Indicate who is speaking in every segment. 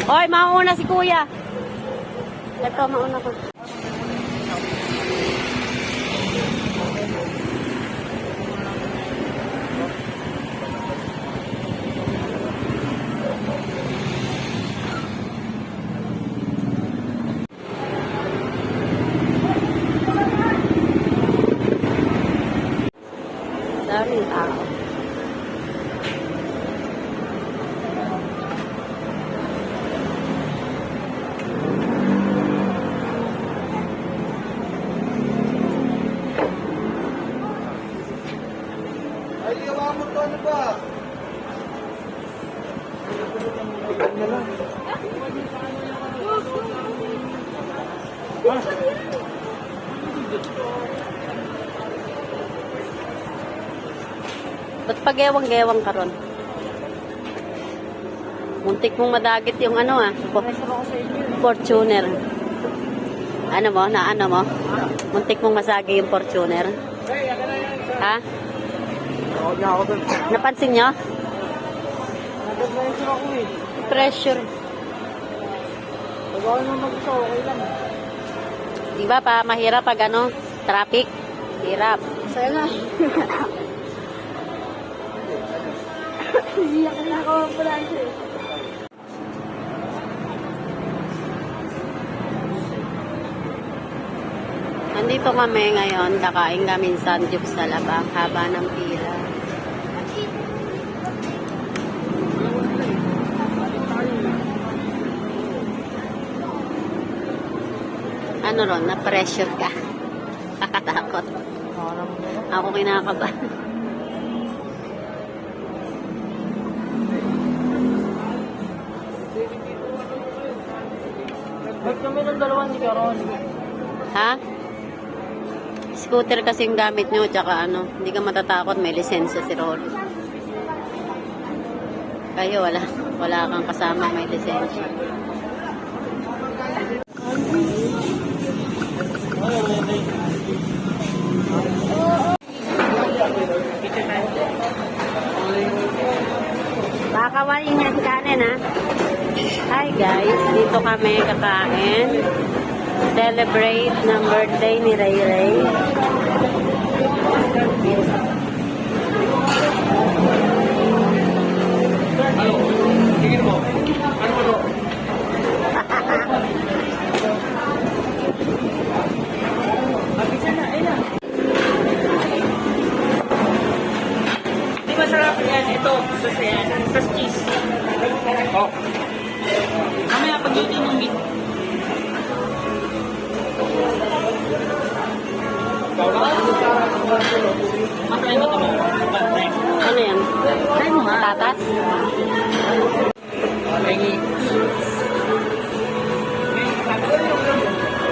Speaker 1: Hoy, mauna si kuya. Ito, mauna ko. Daming tao.
Speaker 2: Ay, yawa mo to, ano ba?
Speaker 1: Ba't pag-ewang-gewang ka ron? Muntik mong madagit yung ano Fortuner. Ano mo? Na ano mo? Muntik mong masagi yung Fortuner. Ha? Napansin nyo?
Speaker 2: Nag-pressure ako eh.
Speaker 1: Pressure.
Speaker 2: Pag-awal mo mag-isa, okay lang.
Speaker 1: Diba pa, mahirap pag ano, traffic. Hirap.
Speaker 2: Saya na. Iyak na ako pala siya eh.
Speaker 1: Nandito kami ngayon, kakain kami sa Sandyup sa Labang, haba ng pila. Ano ron, na-pressure ka? Kakatakot. Ako kinakabahan.
Speaker 2: Ba't kami ng dalawang ni Karon?
Speaker 1: Ha? Scooter kasi yung gamit nyo, tsaka ano, hindi ka matatakot, may lisensya si Rolly. Kayo, wala kang kasama, may lisensya. Bakawain yan kanin, ha? Hi guys, dito kami kakain. Celebrate ng birthday ni Ray Ray.
Speaker 2: Tingin mo, ano mo to? Mabisa na, ayun na. Di masarap yan, ito, sa yan, sa cheese. Oh. Mamaya pag-itin yung meat.
Speaker 1: Ano yan? Tatas?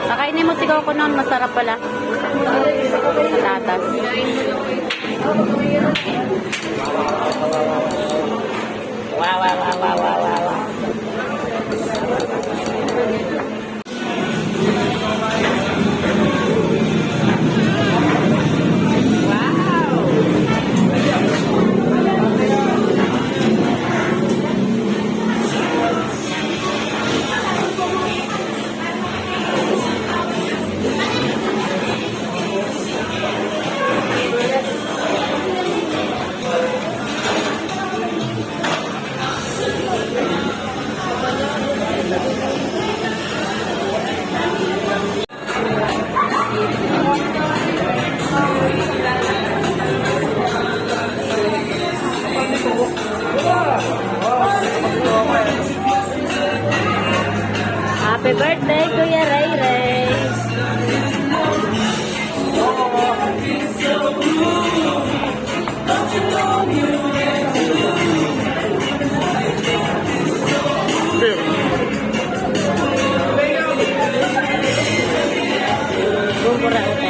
Speaker 1: Pakainin mo sigaw ko noon, masarap pala. Tatas. Wow, wow, wow, wow, wow, wow. Happy birthday, Kuya Ray Ray! Bumura ito.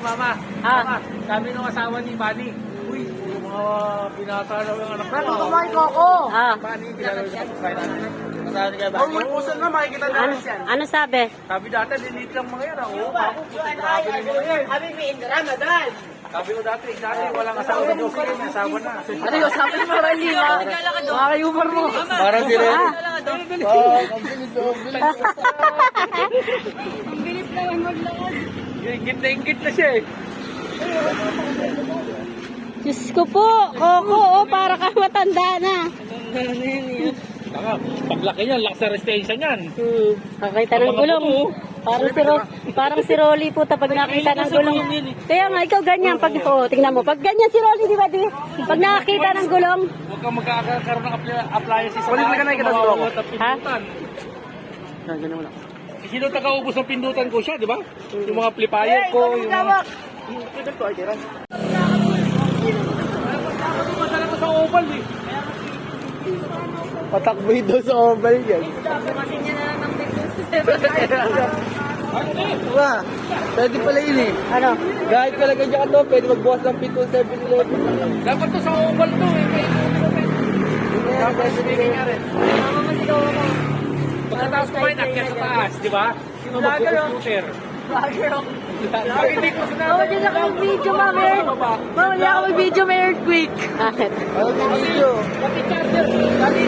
Speaker 3: Mama.
Speaker 1: Ah.
Speaker 3: Mama, sabi ng asawa ni Manny. Uy, yung mga binata daw yung anak
Speaker 2: Ano
Speaker 3: ko.
Speaker 2: kumain ko ako?
Speaker 1: Ah,
Speaker 3: Manny, kilala ko sa pagkain natin. Sabi niya ba?
Speaker 2: Ang ulpusan na makikita
Speaker 1: ano,
Speaker 2: natin yan.
Speaker 1: ano sabi?
Speaker 3: Sabi dati, lilit lang mga yan. Oo, ako, puti, grabe rin mga yan.
Speaker 2: Kami may Ramadan.
Speaker 3: Sabi ko dati, walang asawa na daw sila, may asawa na.
Speaker 2: Ano yung sabi mo, Randy? Makakayumar mo.
Speaker 3: Parang sila.
Speaker 1: Ah,
Speaker 3: Ingit na siya eh.
Speaker 1: Diyos ko po, Coco, oh, para ka matanda na.
Speaker 3: Tanga, paglaki niyan, lakas sa resistensya niyan.
Speaker 1: Nakakita ng gulong. Parang si Rolly po pag nakita ng gulong. Kaya nga, ikaw ganyan. Pag, oh, tingnan mo. Pag ganyan si Rolly, di ba di? Pag nakakita ng gulong.
Speaker 3: Huwag kang magkakaroon ng appliances sa
Speaker 2: Ulit na ka na ikita sa loob.
Speaker 1: Ha?
Speaker 2: Ganyan mo lang.
Speaker 3: Sino taga-ubos ng pindutan ko siya, di ba? Yung mga flipayer ko, yung mga...
Speaker 2: Ito ko, ay tira.
Speaker 3: Madala ko sa oval eh.
Speaker 2: Patakboy daw sa oval yan. Diba? Pwede pala yun eh.
Speaker 1: Ano?
Speaker 2: Kahit pala ganyan ka to, pwede magbukas ng pinto 7-Eleven.
Speaker 3: Dapat to sa oval to eh.
Speaker 2: Dapat speaking nga rin.
Speaker 3: Pagkatapos kumain, akyat sa taas, di ba? Sino mag-computer? Pag hindi ko sinabi,
Speaker 2: Hindi na kami video, mami. Mami, hindi ako may video, may earthquake.
Speaker 1: Bakit?
Speaker 2: Ano yung video?
Speaker 3: pati charger, dali,